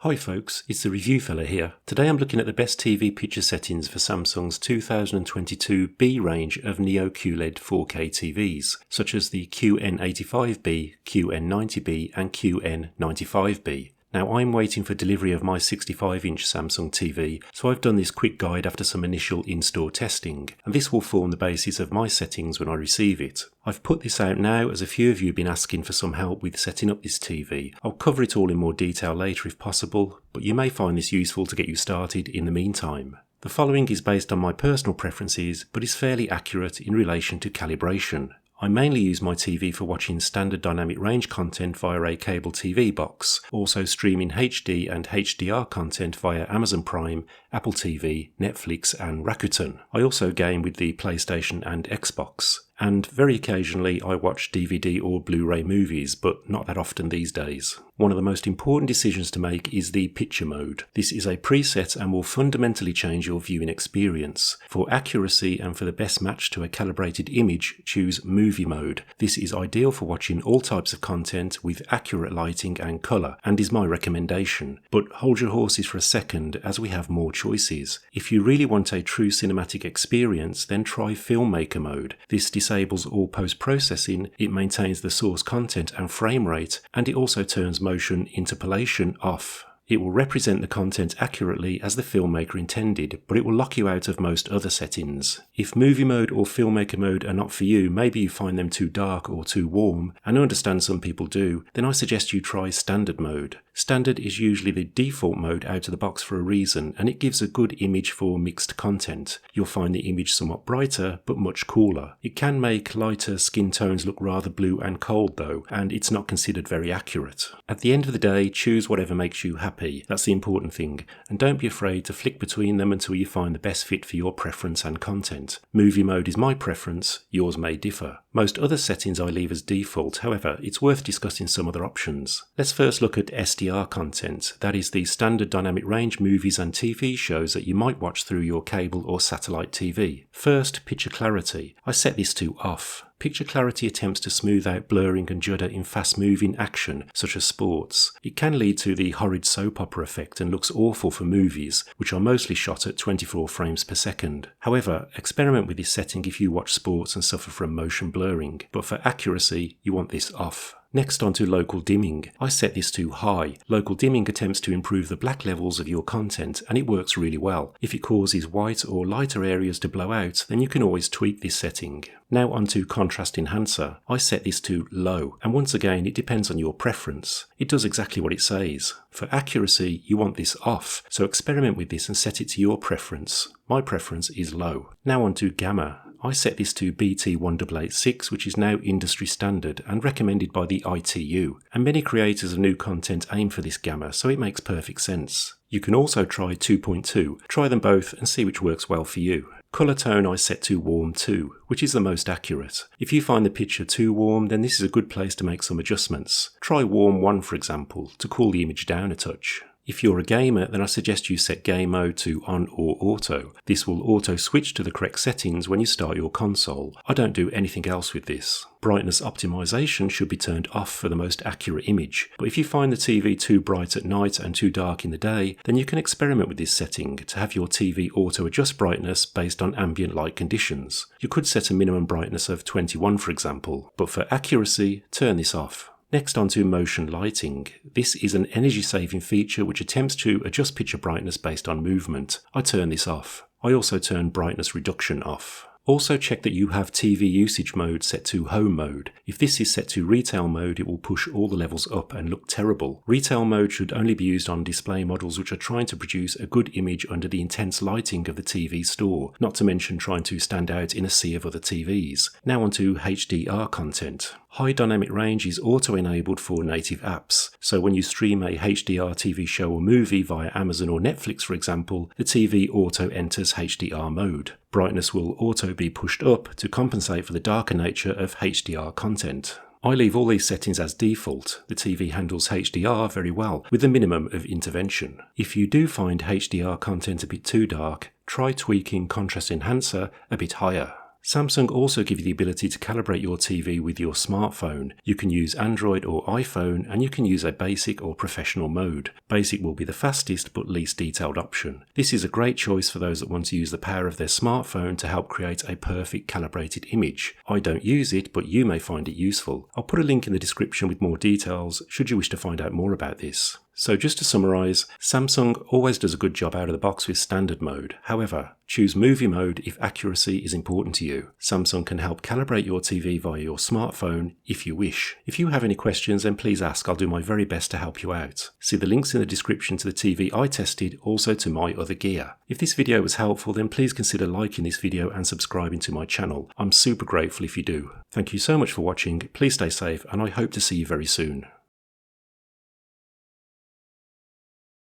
Hi folks, it's the review fella here. Today I'm looking at the best TV picture settings for Samsung's 2022 B range of Neo QLED 4K TVs, such as the QN85B, QN90B and QN95B. Now I'm waiting for delivery of my 65-inch Samsung TV, so I've done this quick guide after some initial in-store testing, and this will form the basis of my settings when I receive it. I've put this out now as a few of you have been asking for some help with setting up this TV. I'll cover it all in more detail later if possible, but you may find this useful to get you started in the meantime. The following is based on my personal preferences, but is fairly accurate in relation to calibration. I mainly use my TV for watching standard dynamic range content via a cable TV box, also streaming HD and HDR content via Amazon Prime, Apple TV, Netflix and Rakuten. I also game with the PlayStation and Xbox. And very occasionally I watch DVD or Blu-ray movies, but not that often these days. One of the most important decisions to make is the picture mode. This is a preset and will fundamentally change your viewing experience. For accuracy and for the best match to a calibrated image, choose movie mode. This is ideal for watching all types of content with accurate lighting and colour, and is my recommendation. But hold your horses for a second as we have more choices. If you really want a true cinematic experience, then try filmmaker mode. This disables all post-processing, it maintains the source content and frame rate, and it also turns motion interpolation off. It will represent the content accurately as the filmmaker intended, but it will lock you out of most other settings. If movie mode or filmmaker mode are not for you, maybe you find them too dark or too warm, and I understand some people do, then I suggest you try standard mode. Standard is usually the default mode out of the box for a reason, and it gives a good image for mixed content. You'll find the image somewhat brighter, but much cooler. It can make lighter skin tones look rather blue and cold though, and it's not considered very accurate. At the end of the day, choose whatever makes you happy. That's the important thing, and don't be afraid to flick between them until you find the best fit for your preference and content. Movie mode is my preference, yours may differ. Most other settings I leave as default, however, it's worth discussing some other options. Let's first look at SDR content, that is the standard dynamic range movies and TV shows that you might watch through your cable or satellite TV. First, picture clarity. I set this to off. Picture clarity attempts to smooth out blurring and judder in fast-moving action, such as sports. It can lead to the horrid soap opera effect and looks awful for movies, which are mostly shot at 24 frames per second. However, experiment with this setting if you watch sports and suffer from motion blurring, but for accuracy, you want this off. Next on to local dimming. I set this to high. Local dimming attempts to improve the black levels of your content, and it works really well. If it causes white or lighter areas to blow out, then you can always tweak this setting. Now on to contrast enhancer. I set this to low, and once again it depends on your preference. It does exactly what it says. For accuracy, you want this off, so experiment with this and set it to your preference. My preference is low. Now on to gamma. I set this to BT1886, which is now industry standard and recommended by the ITU, and many creators of new content aim for this gamma, so it makes perfect sense. You can also try 2.2, try them both and see which works well for you. Colour tone I set to warm 2, which is the most accurate. If you find the picture too warm, then this is a good place to make some adjustments. Try warm 1 for example, to cool the image down a touch. If you're a gamer, then I suggest you set game mode to on or auto. This will auto switch to the correct settings when you start your console. I don't do anything else with this. Brightness optimization should be turned off for the most accurate image, but if you find the TV too bright at night and too dark in the day, then you can experiment with this setting to have your TV auto adjust brightness based on ambient light conditions. You could set a minimum brightness of 21 for example, but for accuracy, turn this off. Next on to motion lighting. This is an energy saving feature which attempts to adjust picture brightness based on movement. I turn this off. I also turn brightness reduction off. Also check that you have TV usage mode set to home mode. If this is set to retail mode, it will push all the levels up and look terrible. Retail mode should only be used on display models which are trying to produce a good image under the intense lighting of the TV store, not to mention trying to stand out in a sea of other TVs. Now on to HDR content. High dynamic range is auto-enabled for native apps, so when you stream a HDR TV show or movie via Amazon or Netflix for example, the TV auto enters HDR mode. Brightness will auto be pushed up to compensate for the darker nature of HDR content. I leave all these settings as default. The TV handles HDR very well, with a minimum of intervention. If you do find HDR content a bit too dark, try tweaking contrast enhancer a bit higher. Samsung also give you the ability to calibrate your TV with your smartphone. You can use Android or iPhone, and you can use a basic or professional mode. Basic will be the fastest but least detailed option. This is a great choice for those that want to use the power of their smartphone to help create a perfect calibrated image. I don't use it, but you may find it useful. I'll put a link in the description with more details should you wish to find out more about this. So just to summarise, Samsung always does a good job out of the box with standard mode. However, choose movie mode if accuracy is important to you. Samsung can help calibrate your TV via your smartphone if you wish. If you have any questions, then please ask. I'll do my very best to help you out. See the links in the description to the TV I tested, also to my other gear. If this video was helpful, then please consider liking this video and subscribing to my channel. I'm super grateful if you do. Thank you so much for watching, please stay safe, and I hope to see you very soon.